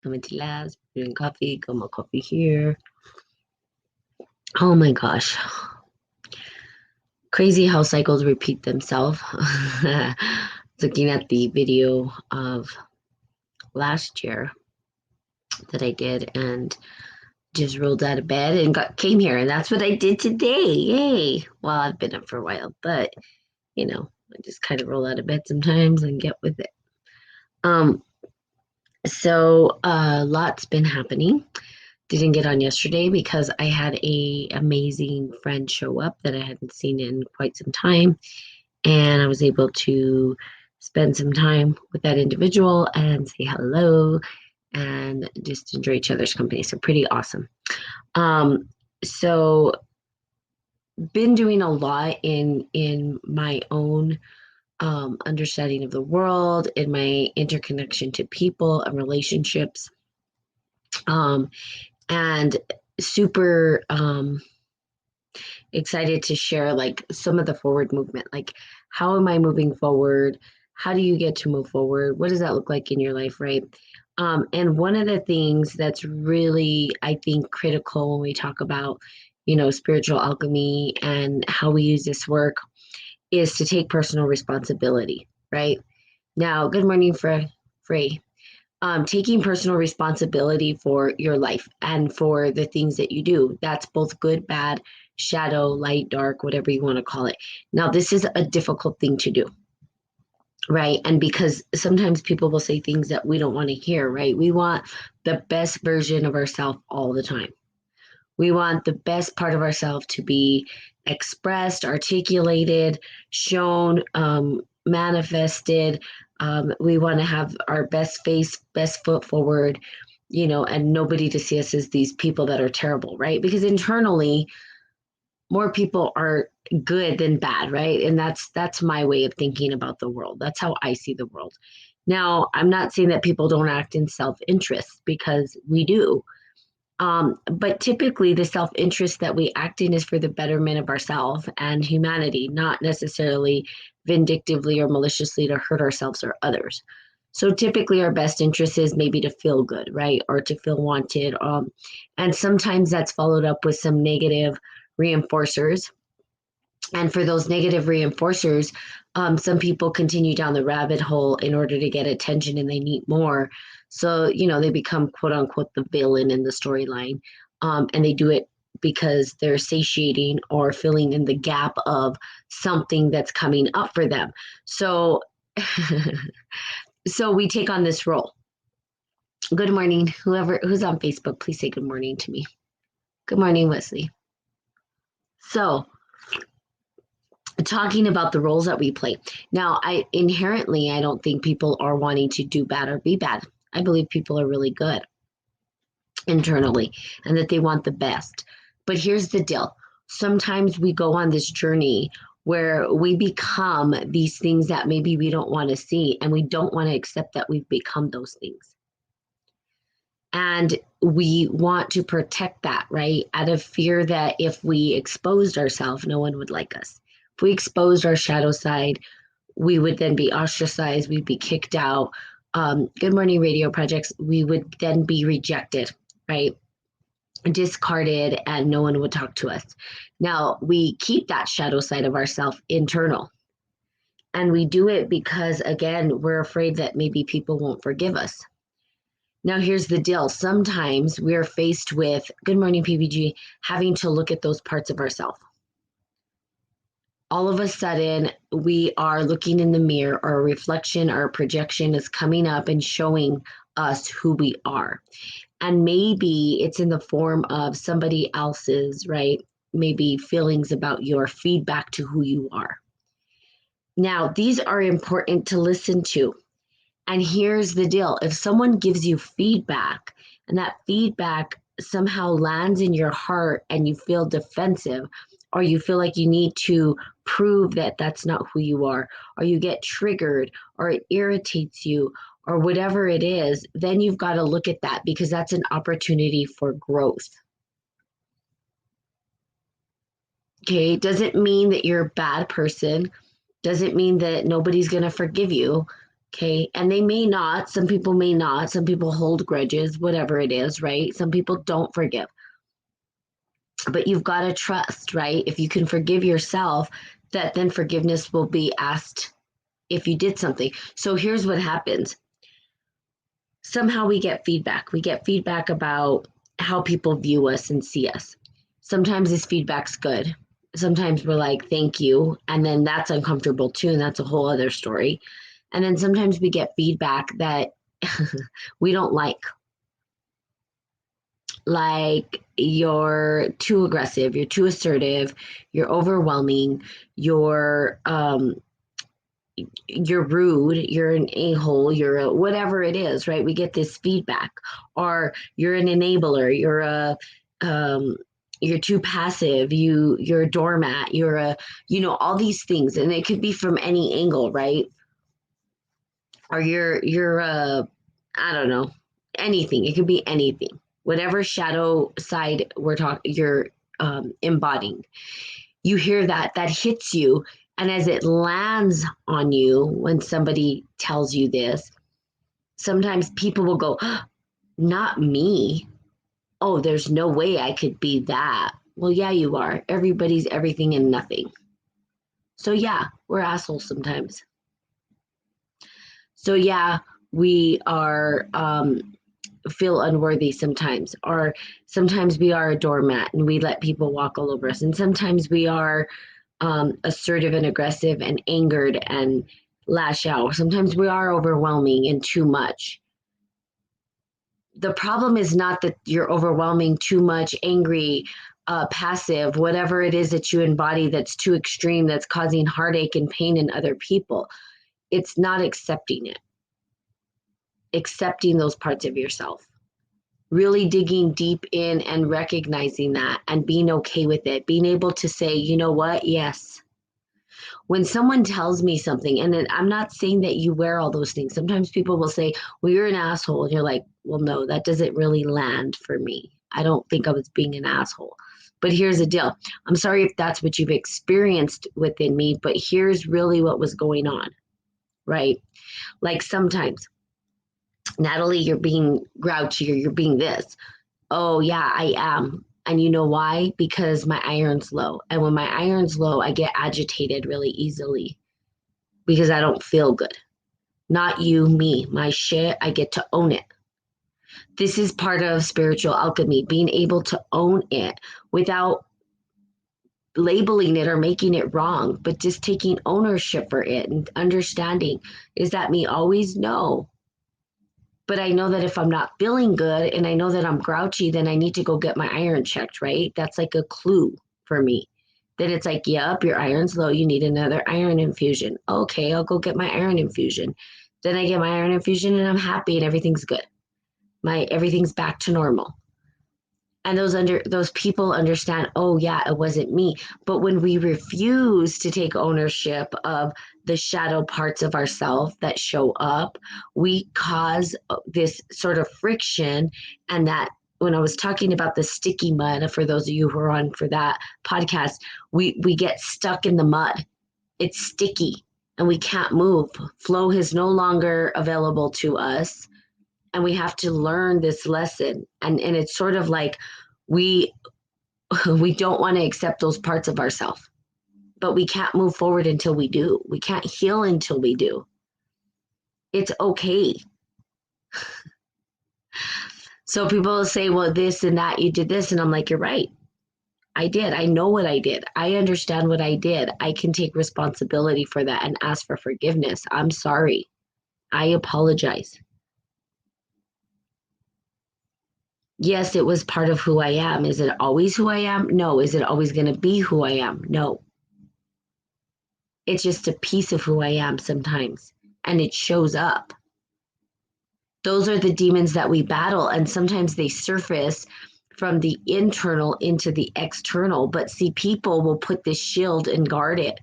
I'm into labs, doing coffee, got my coffee here. Oh my gosh. Crazy how cycles repeat themselves. Looking at the video of last year that I did and just rolled out of bed and came here, and that's what I did today. Yay. Well, I've been up for a while, but I just kind of roll out of bed sometimes and get with it. Um, lots been happening. Didn't get on yesterday because I had a amazing friend show up that I hadn't seen in quite some time, and I was able to spend some time with that individual and say hello and just enjoy each other's company. So pretty awesome. Um, so been doing a lot in my own understanding of the world, in my interconnection to people and relationships, um, and super excited to share like some of the forward movement. Like, how am I moving forward? How do you get to move forward? What does that look like in your life, right? And one of the things that's really, I think, critical when we talk about, spiritual alchemy and how we use this work is to take personal responsibility, right? Now, good morning, Frey. Taking personal responsibility for your life and for the things that you do. That's both good, bad, shadow, light, dark, whatever you want to call it. Now, this is a difficult thing to do, right? And because sometimes people will say things that we don't want to hear, right? We want the best version of ourselves all the time. We want the best part of ourselves to be expressed, articulated, shown, manifested. We want to have our best face, best foot forward, and nobody to see us as these people that are terrible, right? Because internally, more people are good than bad, right? And that's my way of thinking about the world. That's how I see the world. Now, I'm not saying that people don't act in self-interest, because we do. But typically, the self-interest that we act in is for the betterment of ourselves and humanity, not necessarily vindictively or maliciously to hurt ourselves or others. So typically, our best interest is maybe to feel good, right? Or to feel wanted. And sometimes that's followed up with some negative reinforcers. And for those negative reinforcers, some people continue down the rabbit hole in order to get attention, and they need more. So, they become quote unquote the villain in the storyline. And they do it because they're satiating or filling in the gap of something that's coming up for them. So, so we take on this role. Good morning. Who's on Facebook, please say good morning to me. Good morning, Wesley. So, talking about the roles that we play. Now, I don't think people are wanting to do bad or be bad. I believe people are really good internally and that they want the best. But here's the deal. Sometimes we go on this journey where we become these things that maybe we don't want to see, and we don't want to accept that we've become those things. And we want to protect that, right? Out of fear that if we exposed ourselves, no one would like us. If we exposed our shadow side, we would then be ostracized, we'd be kicked out. Good Morning Radio projects, we would then be rejected, right? Discarded, and no one would talk to us. Now, we keep that shadow side of ourselves internal. And we do it because, again, we're afraid that maybe people won't forgive us. Now, here's the deal. Sometimes we're faced with, good morning, PBG, having to look at those parts of ourselves. All of a sudden, we are looking in the mirror, or a reflection or a projection is coming up and showing us who we are. And maybe it's in the form of somebody else's, right? Maybe feelings about your feedback to who you are. Now, these are important to listen to. And here's the deal. If someone gives you feedback and that feedback somehow lands in your heart and you feel defensive, or you feel like you need to prove that that's not who you are, or you get triggered, or it irritates you, or whatever it is, then you've got to look at that, because that's an opportunity for growth. Okay, doesn't mean that you're a bad person, doesn't mean that nobody's going to forgive you. Okay. And they may not, some people may not, some people hold grudges, whatever it is, right? Some people don't forgive. But you've got to trust, right? If you can forgive yourself, that then forgiveness will be asked if you did something. So here's what happens. Somehow we get feedback. We get feedback about how people view us and see us. Sometimes this feedback's good. Sometimes we're like, thank you. And then that's uncomfortable too. And that's a whole other story. And then sometimes we get feedback that we don't like you're too aggressive, you're too assertive, you're overwhelming, you're rude, you're an a-hole, whatever it is, right? We get this feedback, or you're an enabler, um, you're too passive, you're a doormat, all these things, and it could be from any angle, right? Or I don't know, anything. It could be anything, whatever shadow side you're embodying. You hear that hits you, and as it lands on you, when somebody tells you this, sometimes people will go, oh, not me. Oh, there's no way I could be that. Well, yeah, you are. Everybody's everything and nothing. So yeah, we're assholes sometimes. So yeah, we are feel unworthy sometimes, or sometimes we are a doormat and we let people walk all over us, and sometimes we are assertive and aggressive and angered and lash out. Sometimes we are overwhelming and too much. The problem is not that you're overwhelming, too much, angry, passive, whatever it is that you embody that's too extreme, that's causing heartache and pain in other people. It's not accepting it, accepting those parts of yourself. Really digging deep in and recognizing that and being okay with it, being able to say, you know what, yes. When someone tells me something, and then I'm not saying that you wear all those things. Sometimes people will say, well, you're an asshole. And you're like, well, no, that doesn't really land for me. I don't think I was being an asshole. But here's the deal. I'm sorry if that's what you've experienced within me, but here's really what was going on, right? Like sometimes, Natalie, you're being grouchy or you're being this. Oh, yeah, I am. And you know why? Because my iron's low. And when my iron's low, I get agitated really easily because I don't feel good. Not you, me. My shit, I get to own it. This is part of spiritual alchemy, being able to own it without labeling it or making it wrong, but just taking ownership for it and understanding. Is that me always? No. But I know that if I'm not feeling good and I know that I'm grouchy, then I need to go get my iron checked, right? That's like a clue for me. Then it's like, yep, your iron's low. You need another iron infusion. Okay, I'll go get my iron infusion. Then I get my iron infusion and I'm happy and everything's good. Everything's back to normal. And those people understand, oh yeah, it wasn't me. But when we refuse to take ownership of the shadow parts of ourselves that show up, we cause this sort of friction. And that, when I was talking about the sticky mud, for those of you who are on for that podcast, we get stuck in the mud. It's sticky and we can't move. Flow is no longer available to us, and we have to learn this lesson. And it's sort of like we we don't want to accept those parts of ourselves, but we can't move forward until we do. We can't heal until we do. It's okay. So people say, well, this and that, you did this, and I'm like, you're right. I did. I know what I did. I understand what I did. I can take responsibility for that and ask for forgiveness. I'm sorry. I apologize. Yes, it was part of who I am. Is it always who I am? No. Is it always going to be who I am? No. It's just a piece of who I am sometimes, and it shows up. Those are the demons that we battle, and sometimes they surface from the internal into the external. But see, people will put this shield and guard it.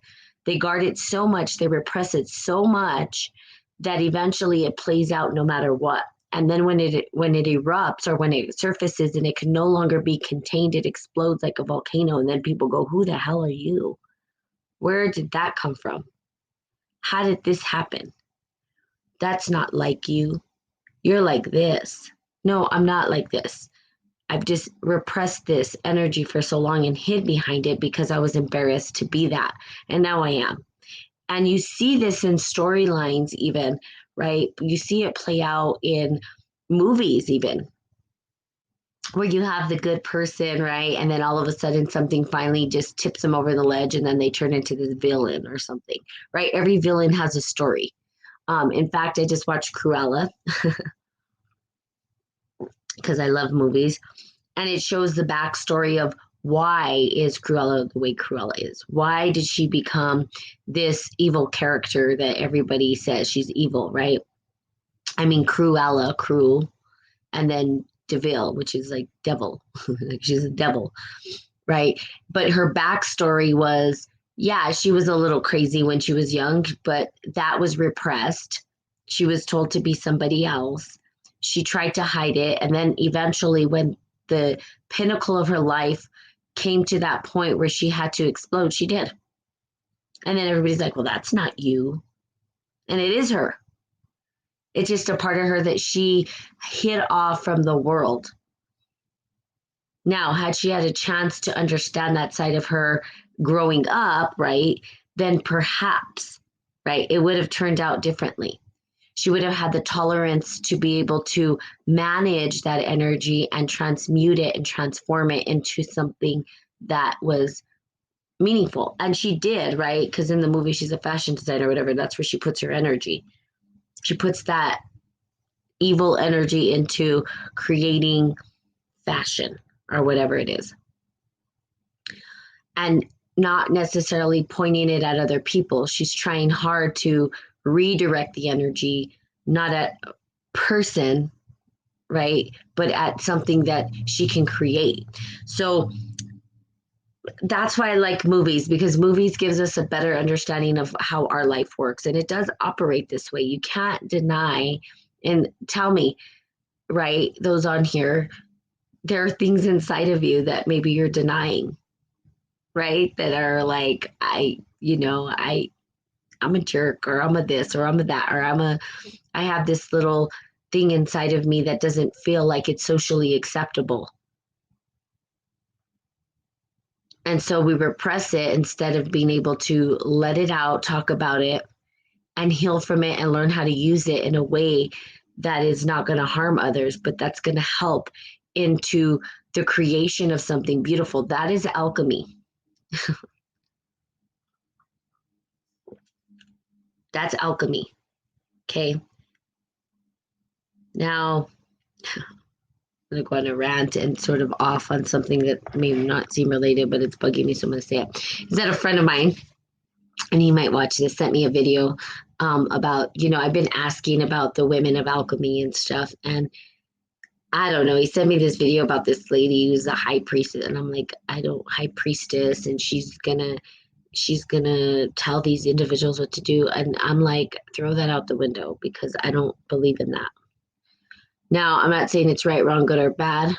They guard it so much, they repress it so much that eventually it plays out no matter what. And then when it erupts, or when it surfaces and it can no longer be contained, it explodes like a volcano. And then people go, who the hell are you? Where did that come from? How did this happen? That's not like you. You're like this. No, I'm not like this. I've just repressed this energy for so long and hid behind it because I was embarrassed to be that. And now I am. And you see this in storylines, even, right? You see it play out in movies, even, where you have the good person, right? And then all of a sudden something finally just tips them over the ledge and then they turn into this villain or something, right? Every villain has a story. In fact, I just watched Cruella because I love movies, and it shows the backstory of why is Cruella the way Cruella is. Why did she become this evil character that everybody says she's evil, right? I mean, Cruella, cruel, and then Deville, which is like devil. Like she's a devil, right? But her backstory was, yeah, she was a little crazy when she was young, but that was repressed. She was told to be somebody else. She tried to hide it. And then eventually, when the pinnacle of her life came to that point where she had to explode, she did. And then everybody's like, well, that's not you. And it is her. It's just a part of her that she hid off from the world. Now, had she had a chance to understand that side of her growing up, right, then perhaps, right, it would have turned out differently. She would have had the tolerance to be able to manage that energy and transmute it and transform it into something that was meaningful. And she did, right? Because in the movie, she's a fashion designer or whatever. That's where she puts her energy. She puts that evil energy into creating fashion or whatever it is, and not necessarily pointing it at other people. She's trying hard to redirect the energy, not at a person, right? But at something that she can create. So that's why I like movies, because movies gives us a better understanding of how our life works. And it does operate this way. You can't deny and tell me, right? Those on here, there are things inside of you that maybe you're denying, right? That are like, I'm a jerk, or I'm a this, or I'm a that, or I have this little thing inside of me that doesn't feel like it's socially acceptable. And so we repress it instead of being able to let it out, talk about it, and heal from it and learn how to use it in a way that is not going to harm others, but that's going to help into the creation of something beautiful. That is alchemy. That's alchemy. Okay. Now, I'm going to go on a rant and sort of off on something that may not seem related, but it's bugging me, so I'm going to say it. Is that a friend of mine, and he might watch this, sent me a video about, I've been asking about the women of alchemy and stuff. And I don't know, he sent me this video about this lady who's a high priestess. And I'm like, I don't, high priestess, and she's gonna tell these individuals what to do. And I'm like, throw that out the window, because I don't believe in that. Now, I'm not saying it's right, wrong, good, or bad.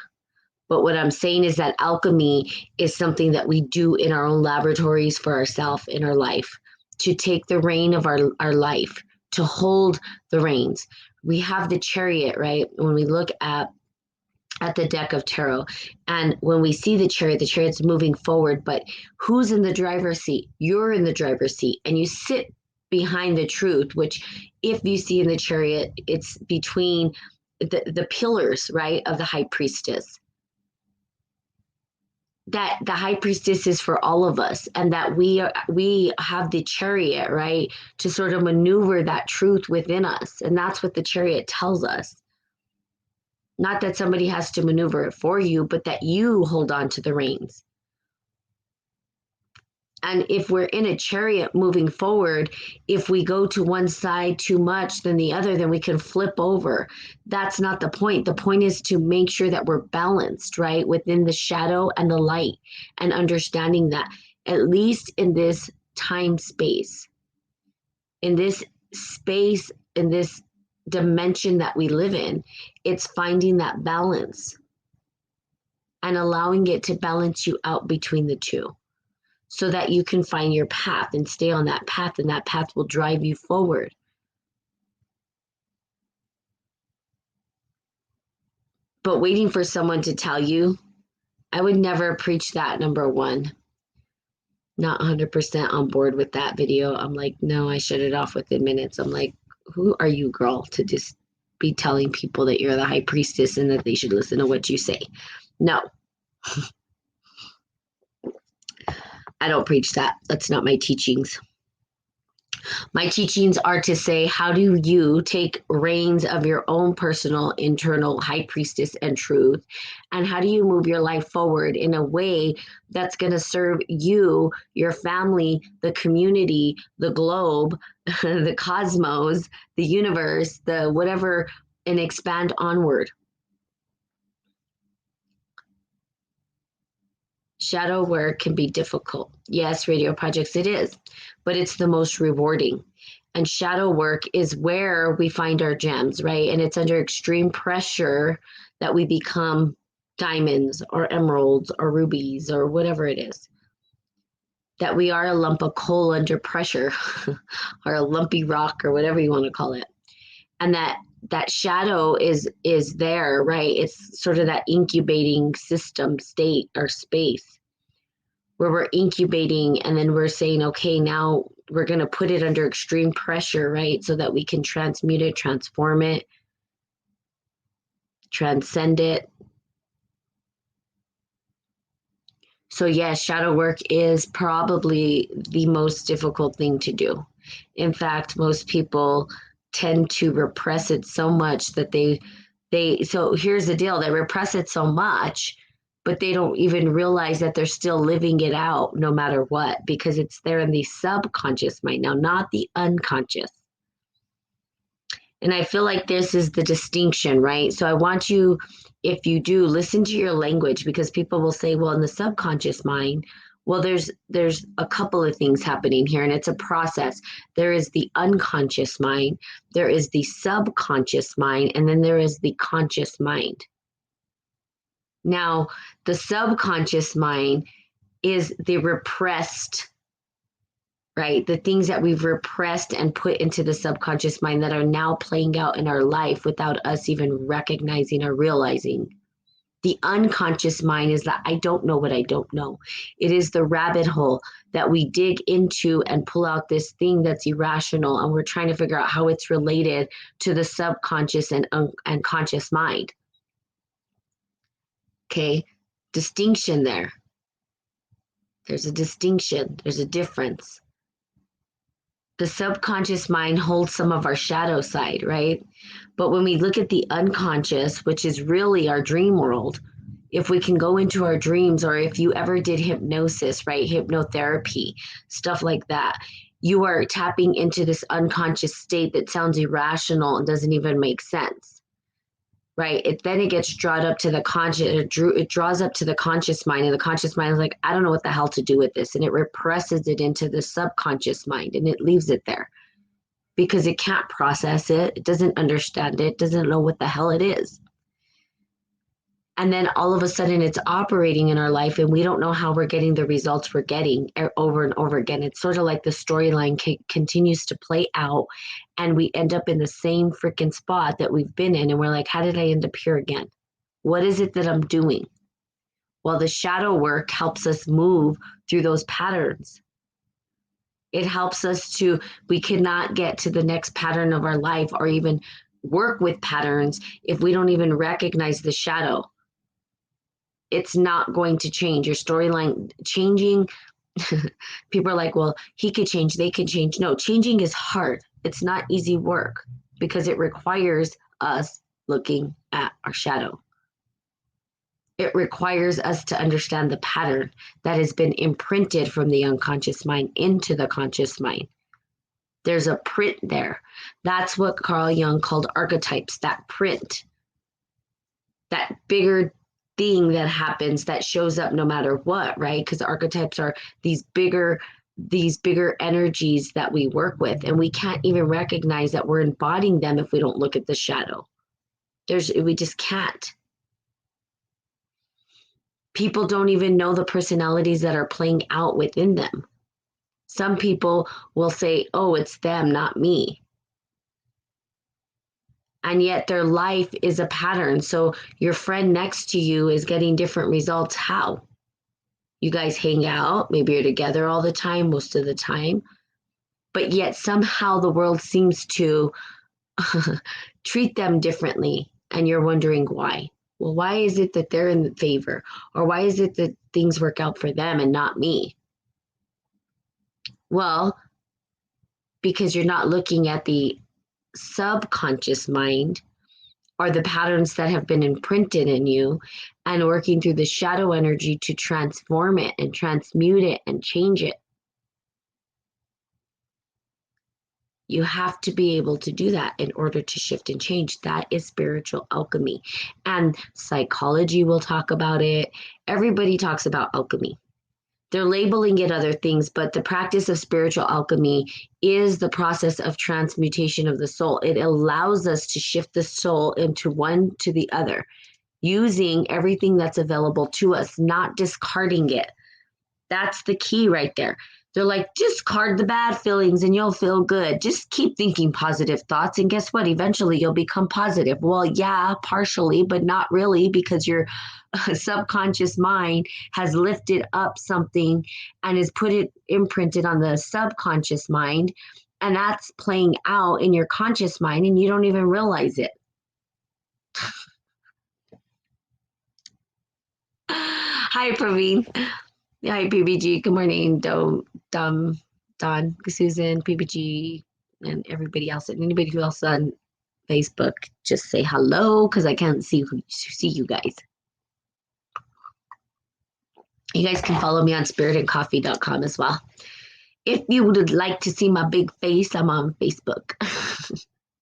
But what I'm saying is that alchemy is something that we do in our own laboratories for ourselves in our life, to take the reign of our life, to hold the reins. We have the chariot, right? When we look at the deck of tarot, and when we see the chariot's moving forward, but who's in the driver's seat? You're in the driver's seat, and you sit behind the truth, which, if you see in the chariot, it's between the pillars, right, of the high priestess. That the high priestess is for all of us, and that we have the chariot, right, to sort of maneuver that truth within us. And that's what the chariot tells us. Not that somebody has to maneuver it for you, but that you hold on to the reins. And if we're in a chariot moving forward, if we go to one side too much than the other, then we can flip over. That's not the point. The point is to make sure that we're balanced, right, within the shadow and the light, and understanding that, at least in this time space, in this space, in this dimension that we live in, it's finding that balance and allowing it to balance you out between the two, so that you can find your path and stay on that path, and that path will drive you forward. But waiting for someone to tell you, I would never preach that, number one. Not 100% on board with that video. I'm like, no, I shut it off within minutes. I'm like, who are you, girl, to just be telling people that you're the high priestess and that they should listen to what you say? No, I don't preach that. That's not my teachings. My teachings are to say, how do you take reins of your own personal internal high priestess and truth? And how do you move your life forward in a way that's going to serve you, your family, the community, the globe, the cosmos, the universe, the whatever, and expand onward? Shadow work can be difficult. Yes, radio projects, it is, but it's the most rewarding. And shadow work is where we find our gems, right? And it's under extreme pressure that we become diamonds or emeralds or rubies or whatever it is. That we are a lump of coal under pressure or a lumpy rock or whatever you want to call it. And that shadow is there, right? It's sort of that incubating system state or space where we're incubating and then we're saying, okay, now we're going to put it under extreme pressure, right? So that we can transmute it, transform it, transcend it. So yes, shadow work is probably the most difficult thing to do. In fact, most people tend to repress it so much that so here's the deal, they repress it so much, but they don't even realize that they're still living it out no matter what, because it's there in the subconscious mind now, not the unconscious. And I feel like this is the distinction, right? So I want you, if you do, listen to your language, because people will say, well, in the subconscious mind, well, there's a couple of things happening here, and it's a process. There is the unconscious mind, there is the subconscious mind, and then there is the conscious mind. Now, the subconscious mind is the repressed, right? The things that we've repressed and put into the subconscious mind that are now playing out in our life without us even recognizing or realizing. The unconscious mind is that I don't know what I don't know. It is the rabbit hole that we dig into and pull out this thing that's irrational, and we're trying to figure out how it's related to the subconscious and conscious mind. Okay, distinction there. There's a distinction, there's a difference. The subconscious mind holds some of our shadow side, right? But when we look at the unconscious, which is really our dream world, if we can go into our dreams, or if you ever did hypnosis, right? Hypnotherapy, stuff like that, you are tapping into this unconscious state that sounds irrational and doesn't even make sense. Right. Then it gets drawn up to the conscious, it draws up to the conscious mind, and the conscious mind is like, I don't know what the hell to do with this. And it represses it into the subconscious mind, and it leaves it there because it can't process it. It doesn't understand it, doesn't know what the hell it is. And then all of a sudden it's operating in our life, and we don't know how we're getting the results we're getting over and over again. It's sort of like the storyline continues to play out, and we end up in the same freaking spot that we've been in. And we're like, how did I end up here again? What is it that I'm doing? Well, the shadow work helps us move through those patterns. It helps us we cannot get to the next pattern of our life or even work with patterns if we don't even recognize the shadow. It's not going to change. Your storyline changing, people are like, well, he could change, they could change. No, changing is hard. It's not easy work because it requires us looking at our shadow. It requires us to understand the pattern that has been imprinted from the unconscious mind into the conscious mind. There's a print there. That's what Carl Jung called archetypes, that print, that bigger thing that happens that shows up no matter what, right? Because archetypes are these bigger energies that we work with, and we can't even recognize that we're embodying them if we don't look at the shadow. We just can't. People don't even know the personalities that are playing out within them. Some people will say, oh, it's them, not me. And yet their life is a pattern. So your friend next to you is getting different results. How? You guys hang out, maybe you're together all the time, most of the time, but yet somehow the world seems to treat them differently. And you're wondering why. Well, why is it that they're in favor? Or why is it that things work out for them and not me? Well, because you're not looking at the subconscious mind or the patterns that have been imprinted in you and working through the shadow energy to transform it and transmute it and change it. You have to be able to do that in order to shift and change. That is spiritual alchemy. And psychology will talk about it. Everybody talks about alchemy. They're labeling it other things, but the practice of spiritual alchemy is the process of transmutation of the soul. It allows us to shift the soul into one to the other, using everything that's available to us, not discarding it. That's the key right there. They're like, discard the bad feelings and you'll feel good. Just keep thinking positive thoughts. And guess what? Eventually you'll become positive. Well, yeah, partially, but not really, because your subconscious mind has lifted up something and has put it imprinted on the subconscious mind. And that's playing out in your conscious mind and you don't even realize it. Hi, Praveen. Hi, PBG. Good morning, Don, Susan, PBG, and everybody else. And anybody who else on Facebook, just say hello because I can't see you guys. You guys can follow me on spiritandcoffee.com as well. If you would like to see my big face, I'm on Facebook.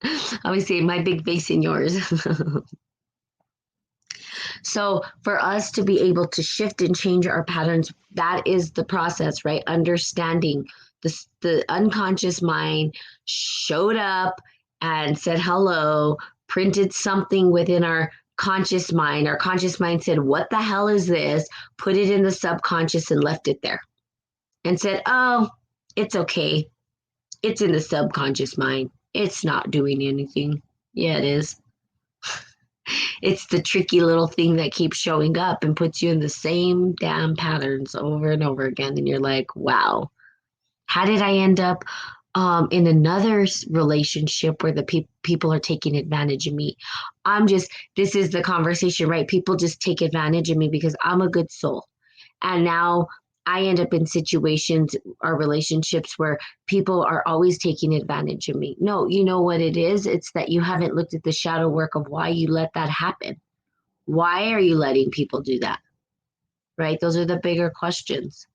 I always say my big face and yours. So for us to be able to shift and change our patterns, that is the process, right? Understanding the unconscious mind showed up and said hello, printed something within our conscious mind. Our conscious mind said, what the hell is this? Put it in the subconscious and left it there and said, oh, it's okay. It's in the subconscious mind. It's not doing anything. Yeah, it is. It's the tricky little thing that keeps showing up and puts you in the same damn patterns over and over again. And you're like, wow, how did I end up in another relationship where the people are taking advantage of me? This is the conversation, right? People just take advantage of me because I'm a good soul. And now I end up in situations or relationships where people are always taking advantage of me. No, you know what it is? It's that you haven't looked at the shadow work of why you let that happen. Why are you letting people do that? Right? Those are the bigger questions.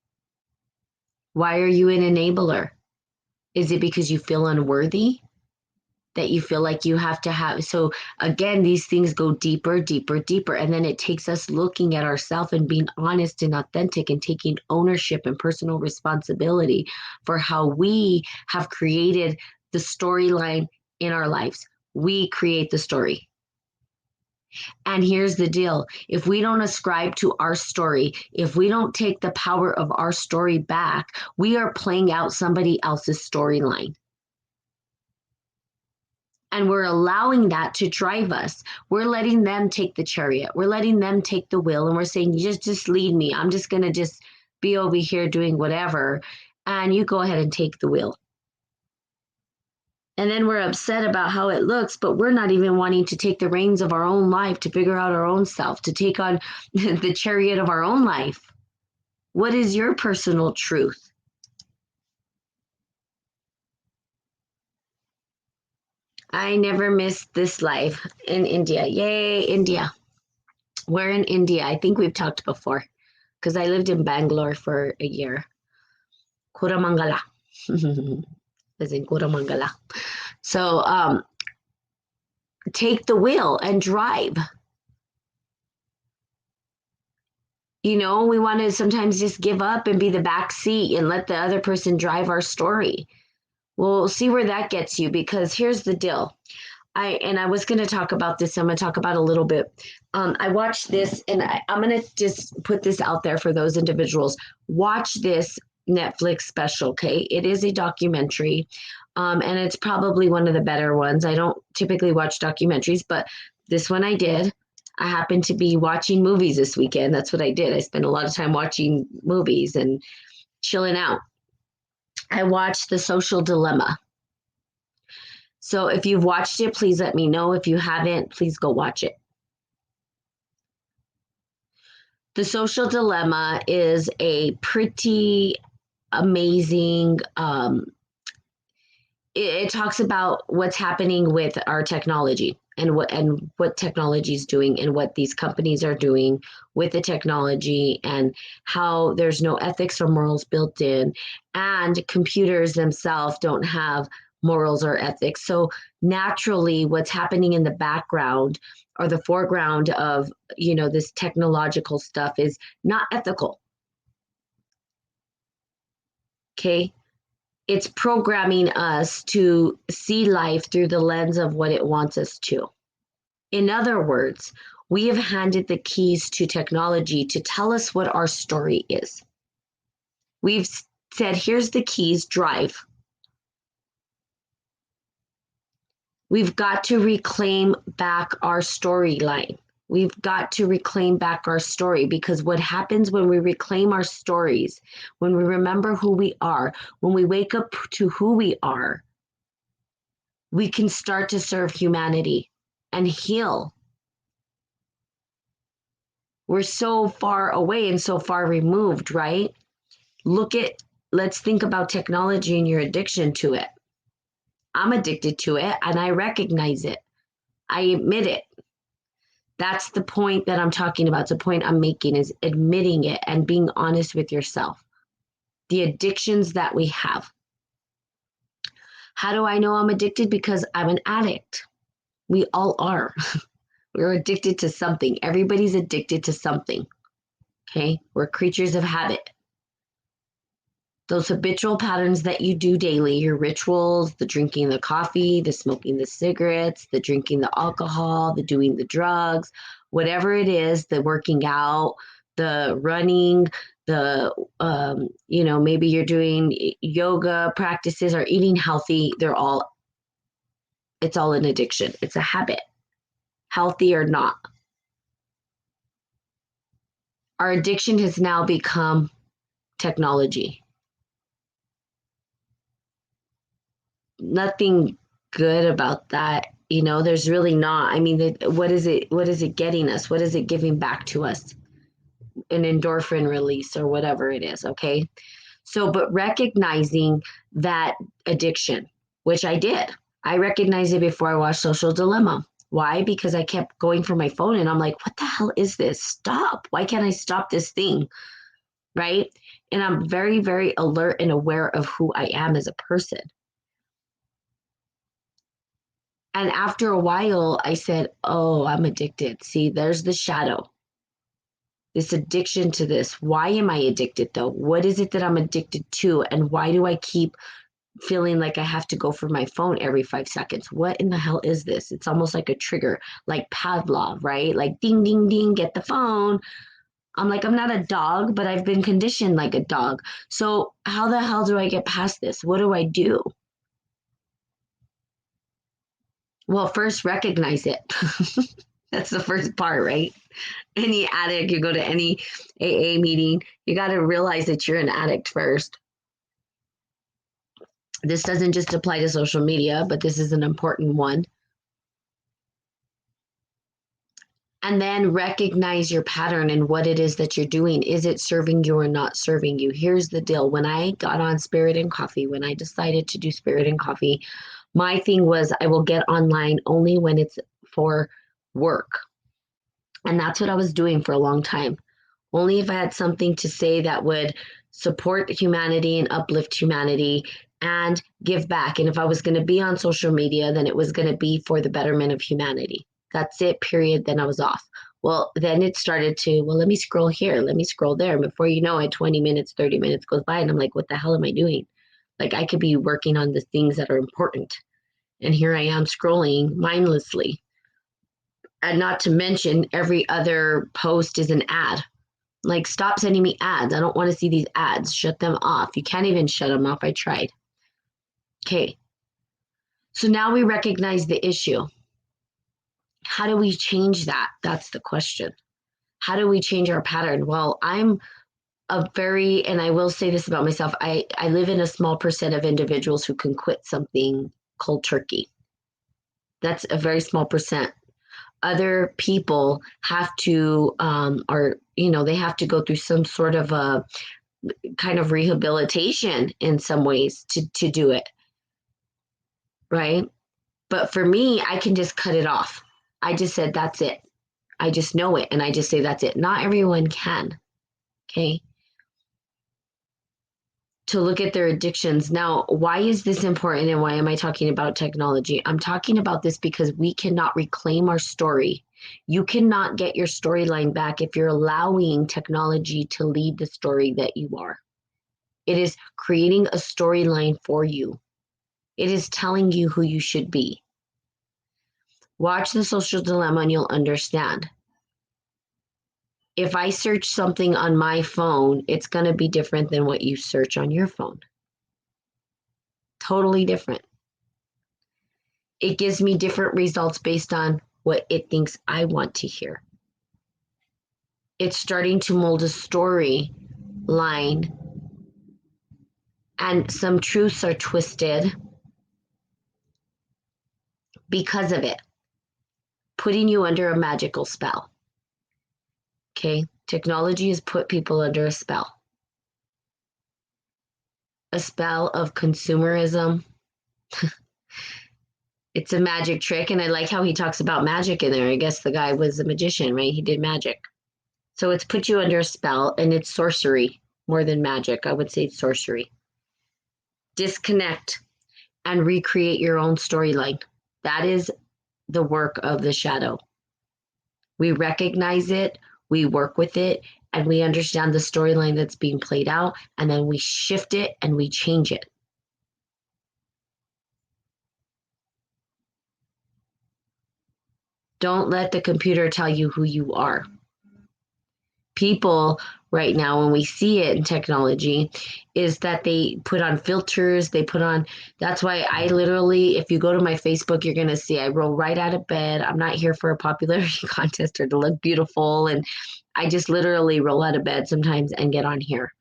Why are you an enabler? Is it because you feel unworthy? That you feel like you have to have. So again, these things go deeper, deeper, deeper. And then it takes us looking at ourselves and being honest and authentic and taking ownership and personal responsibility for how we have created the storyline in our lives. We create the story. And here's the deal. If we don't ascribe to our story, if we don't take the power of our story back, we are playing out somebody else's storyline. And we're allowing that to drive us. We're letting them take the chariot. We're letting them take the wheel. And we're saying, just lead me. I'm just going to just be over here doing whatever. And you go ahead and take the wheel. And then we're upset about how it looks, but we're not even wanting to take the reins of our own life, to figure out our own self, to take on the chariot of our own life. What is your personal truth? I never missed this life in India. Yay, India. We're in India. I think we've talked before because I lived in Bangalore for a year. Kuramangala. As in Kuramangala. So take the wheel and drive. You know, we want to sometimes just give up and be the back seat and let the other person drive our story. We'll see where that gets you, because here's the deal. I was going to talk about this. I'm going to talk about a little bit. I watched this, and I'm going to just put this out there for those individuals. Watch this Netflix special, okay? It is a documentary. And it's probably one of the better ones. I don't typically watch documentaries, but this one I did. I happened to be watching movies this weekend. That's what I did. I spent a lot of time watching movies and chilling out. I watched The Social Dilemma. So if you've watched it, please let me know. If you haven't, please go watch it. The Social Dilemma is a pretty amazing it talks about what's happening with our technology and what technology is doing and what these companies are doing with the technology and how there's no ethics or morals built in, and computers themselves don't have morals or ethics. So naturally what's happening in the background or the foreground of this technological stuff is not ethical. Okay, it's programming us to see life through the lens of what it wants us to. In other words, we have handed the keys to technology to tell us what our story is. We've said, here's the keys, drive. We've got to reclaim back our storyline. We've got to reclaim back our story, because what happens when we reclaim our stories, when we remember who we are, when we wake up to who we are, we can start to serve humanity and heal. We're so far away and so far removed, right? Let's think about technology and your addiction to it. I'm addicted to it and I recognize it. I admit it. That's the point that I'm talking about. It's the point I'm making, is admitting it and being honest with yourself. The addictions that we have. How do I know I'm addicted? Because I'm an addict. We all are. We're addicted to something. Everybody's addicted to something. Okay? We're creatures of habit. Those habitual patterns that you do daily, your rituals, the drinking the coffee, the smoking the cigarettes, the drinking the alcohol, the doing the drugs, whatever it is, the working out, the running, the, maybe you're doing yoga practices or eating healthy, it's all an addiction. It's a habit, healthy or not. Our addiction has now become technology. Nothing good about that. There's really not. I mean, what is it getting us? What is it giving back to us? An endorphin release or whatever it is. Okay. So, but recognizing that addiction, which I did, I recognized it before I watched Social Dilemma. Why? Because I kept going for my phone and I'm like, what the hell is this? Stop. Why can't I stop this thing? Right. And I'm very, very alert and aware of who I am as a person. And after a while, I said, oh, I'm addicted. See, there's the shadow, this addiction to this. Why am I addicted though? What is it that I'm addicted to? And why do I keep feeling like I have to go for my phone every 5 seconds? What in the hell is this? It's almost like a trigger, like Pavlov, right? Like ding, ding, ding, get the phone. I'm like, I'm not a dog, but I've been conditioned like a dog. So how the hell do I get past this? What do I do? Well, first recognize it. That's the first part, right? Any addict, you go to any AA meeting, you got to realize that you're an addict first. This doesn't just apply to social media, but this is an important one. And then recognize your pattern and what it is that you're doing. Is it serving you or not serving you? Here's the deal. When I got on Spirit and Coffee, when I decided to do Spirit and Coffee, my thing was I will get online only when it's for work. And that's what I was doing for a long time. Only if I had something to say that would support humanity and uplift humanity and give back. And if I was going to be on social media, then it was going to be for the betterment of humanity. That's it, period. Then I was off. Well, then it started to, let me scroll here, let me scroll there. And before you know it, 20 minutes, 30 minutes goes by. And I'm like, what the hell am I doing? Like, I could be working on the things that are important. And here I am scrolling mindlessly. And not to mention, every other post is an ad. Like, stop sending me ads. I don't want to see these ads. Shut them off. You can't even shut them off. I tried. Okay. So now we recognize the issue. How do we change that? That's the question. How do we change our pattern? Well, I'm and I will say this about myself, I live in a small percent of individuals who can quit something cold turkey. That's a very small percent. Other people have to, they have to go through some sort of a kind of rehabilitation in some ways to do it, right? But for me, I can just cut it off. I just said, that's it. I just know it. And I just say, that's it. Not everyone can. Okay. To look at their addictions. Now, why is this important and why am I talking about technology? I'm talking about this because we cannot reclaim our story. You cannot get your storyline back if you're allowing technology to lead the story that you are. It is creating a storyline for you. It is telling you who you should be. Watch The Social Dilemma and you'll understand. If I search something on my phone, it's going to be different than what you search on your phone. Totally different. It gives me different results based on what it thinks I want to hear. It's starting to mold a story line, and some truths are twisted because of it, putting you under a magical spell. Okay, technology has put people under a spell of consumerism. It's a magic trick, and I like how he talks about magic in there. I guess the guy was a magician, right? He did magic. So it's put you under a spell, and it's sorcery more than magic. I would say it's sorcery. Disconnect and recreate your own storyline. That is the work of the shadow. We recognize it, we work with it, and we understand the storyline that's being played out, and then we shift it and we change it. Don't let the computer tell you who you are. People right now, when we see it in technology, is that they put on filters, that's why I literally, if you go to my Facebook, you're going to see I roll right out of bed. I'm not here for a popularity contest or to look beautiful. And I just literally roll out of bed sometimes and get on here.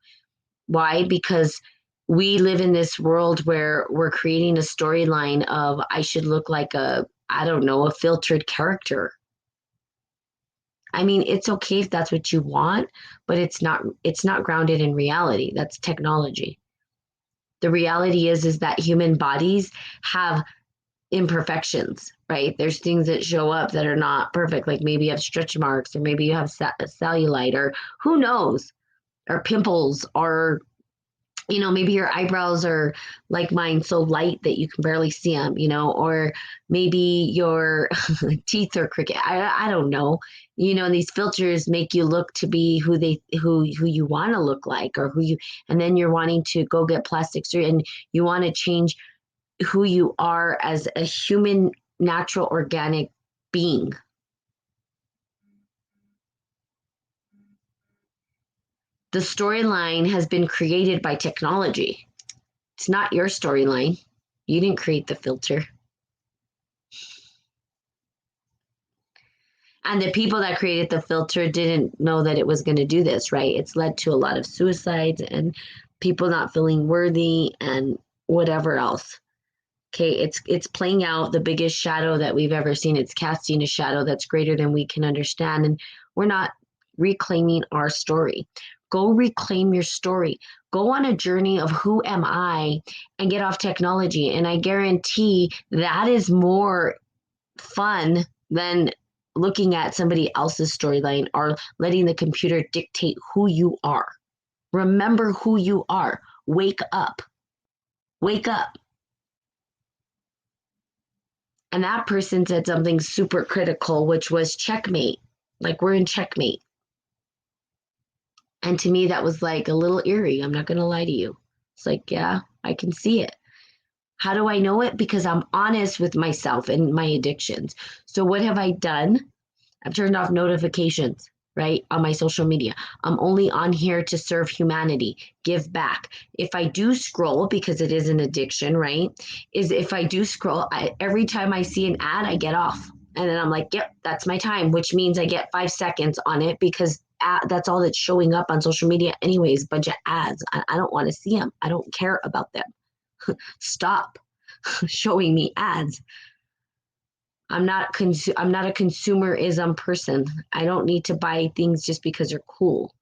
Why? Because we live in this world where we're creating a storyline of I should look like a filtered character. I mean, it's okay if that's what you want, but it's not grounded in reality. That's technology. The reality is that human bodies have imperfections, right? There's things that show up that are not perfect, like maybe you have stretch marks or maybe you have cellulite or who knows, or pimples or maybe your eyebrows are like mine, so light that you can barely see them, or maybe your teeth are crooked. I don't know. These filters make you look to be who you want to look like, or and then you're wanting to go get plastic surgery and you want to change who you are as a human, natural, organic being. The storyline has been created by technology. It's not your storyline. You didn't create the filter. And the people that created the filter didn't know that it was going to do this, right? It's led to a lot of suicides and people not feeling worthy and whatever else. Okay, it's playing out the biggest shadow that we've ever seen. It's casting a shadow that's greater than we can understand. And we're not reclaiming our story. Go reclaim your story. Go on a journey of who am I and get off technology. And I guarantee that is more fun than looking at somebody else's storyline or letting the computer dictate who you are. Remember who you are. Wake up. Wake up. And that person said something super critical, which was checkmate. Like we're in checkmate. And to me, that was like a little eerie. I'm not going to lie to you. It's like, yeah, I can see it. How do I know it? Because I'm honest with myself and my addictions. So what have I done? I've turned off notifications. right? On my social media. I'm only on here to serve humanity, give back. If I do scroll, because it is an addiction, right? Is if I do scroll, every time I see an ad, I get off. And then I'm like, yep, that's my time, which means I get 5 seconds on it because that's all that's showing up on social media, anyways. Bunch of ads. I don't want to see them. I don't care about them. Stop showing me ads. I'm not a consumerism person. I don't need to buy things just because they're cool.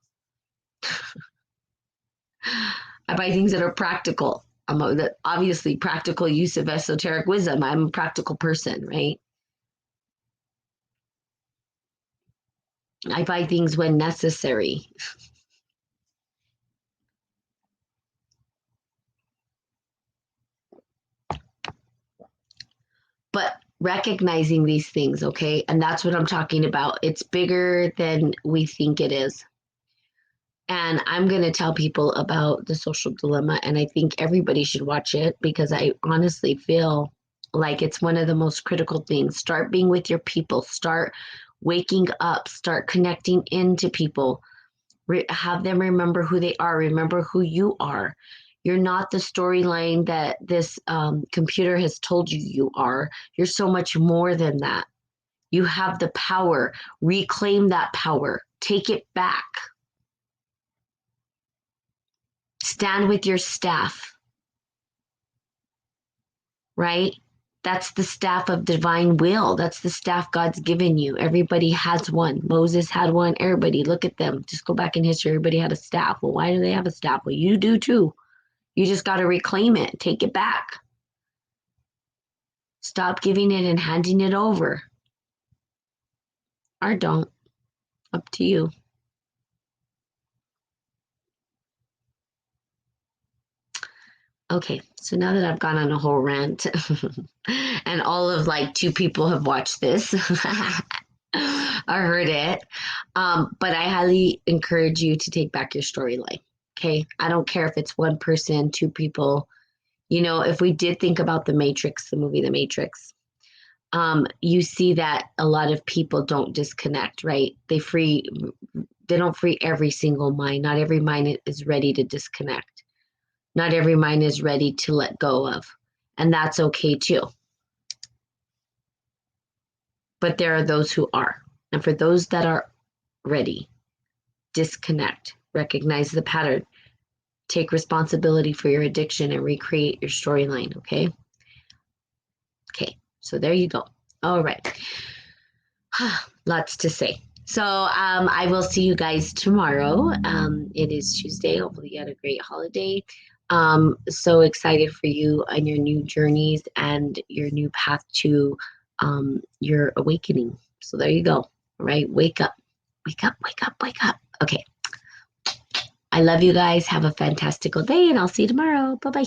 I buy things that are practical. Obviously practical use of esoteric wisdom. I'm a practical person, right? I buy things when necessary. But recognizing these things, okay? And that's what I'm talking about. It's bigger than we think it is. And I'm going to tell people about the social dilemma. And I think everybody should watch it because I honestly feel like it's one of the most critical things. Start being with your people, start waking up, start connecting into people, have them remember who they are, remember who you are. You're not the storyline that this computer has told you you are. You're so much more than that. You have the power. Reclaim that power. Take it back. Stand with your staff, right? That's the staff of divine will. That's the staff God's given you. Everybody has one. Moses had one. Everybody, look at them. Just go back in history. Everybody had a staff. Well, why do they have a staff? Well, you do too. You just got to reclaim it, take it back. Stop giving it and handing it over. Or don't. Up to you. Okay, so now that I've gone on a whole rant and all of like two people have watched this or heard it, but I highly encourage you to take back your storyline. Okay, I don't care if it's one person, two people. You know, if we did think about The Matrix, the movie The Matrix, you see that a lot of people don't disconnect, right? They don't free every single mind. Not every mind is ready to disconnect. Not every mind is ready to let go of. And that's okay too. But there are those who are. And for those that are ready, disconnect, recognize the pattern, take responsibility for your addiction and recreate your storyline, okay? Okay, so there you go. All right. Lots to say. So I will see you guys tomorrow. It is Tuesday. Hopefully, you had a great holiday. So excited for you on your new journeys and your new path to your awakening. So there you go. All right, wake up, wake up, wake up, wake up. Okay. I love you guys. Have a fantastical day, and I'll see you tomorrow. Bye bye.